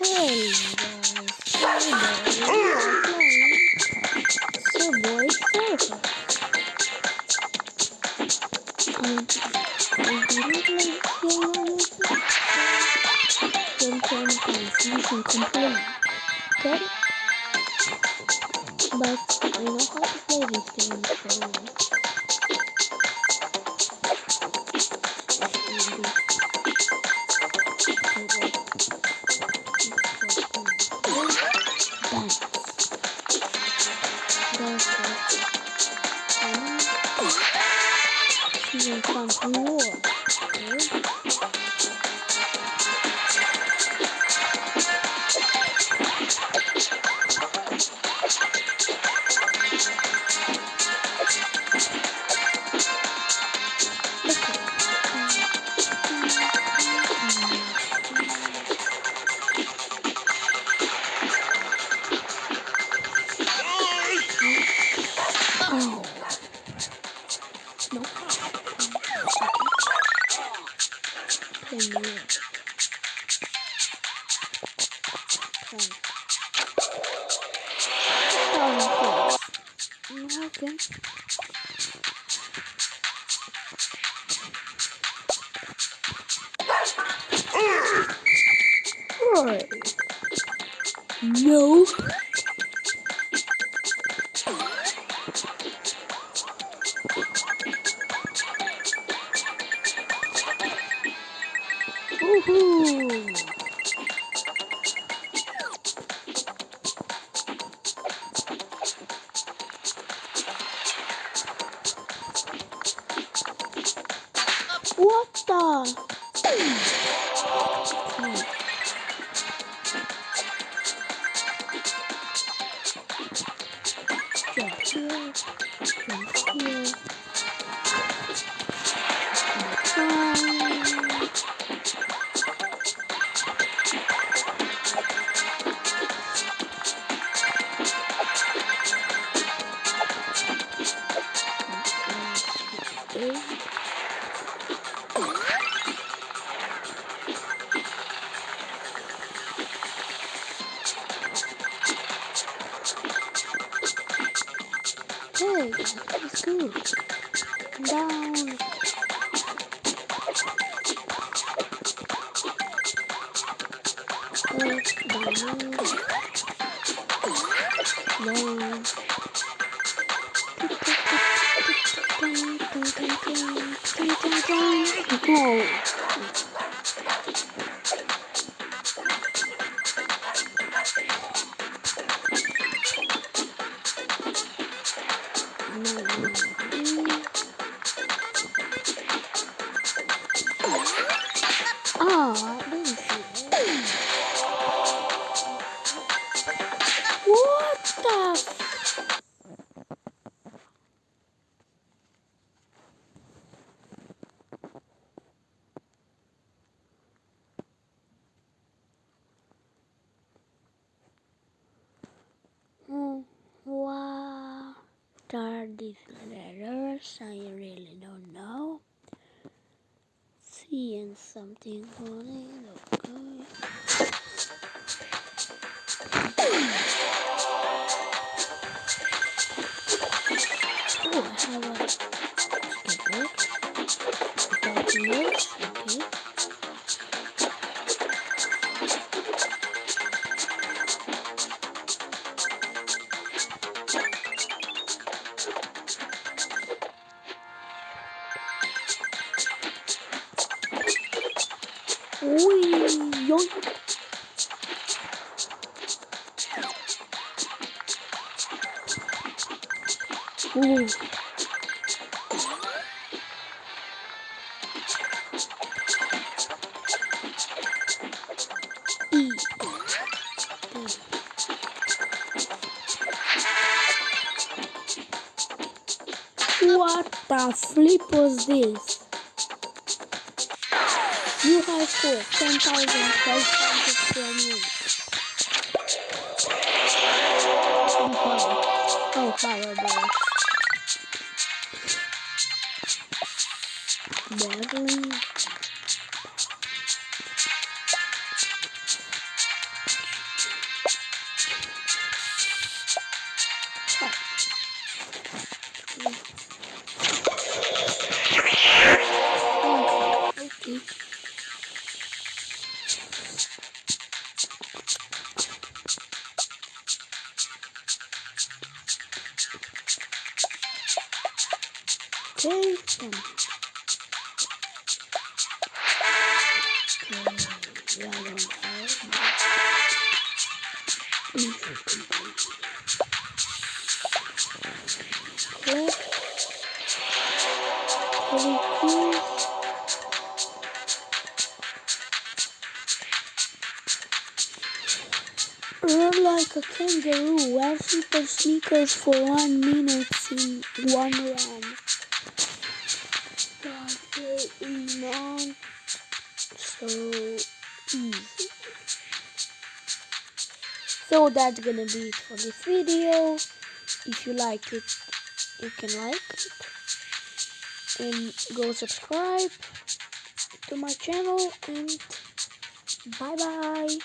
Hey guys, today we are playing Subway Surfers. I didn't play this game on YouTube, so don't tell me mission complete. Okay? But I know how to play this game, so season something more. Okay? Oh. No. Play more. Okay. Alright. No. Woohoo! What the? Jump here, jump here. Hey, it's good. Down. Ah, what the? What are these letters? I really don't know. Seeing something on it, okay. Oh, I have a skateboard. Without wheels, okay. Ui, yoink. Ooh. What the flip was this? You have for 10,500 square meters. Oh, fireballs. Badly. Okay, yeah, I don't have mission complete. Collect 30 keys. Run like a kangaroo. Wear super sneakers for 1 minute in 1 run. That's not so easy. So that's gonna be it for this video. If you like it, you can like it. And go subscribe to my channel, and bye bye.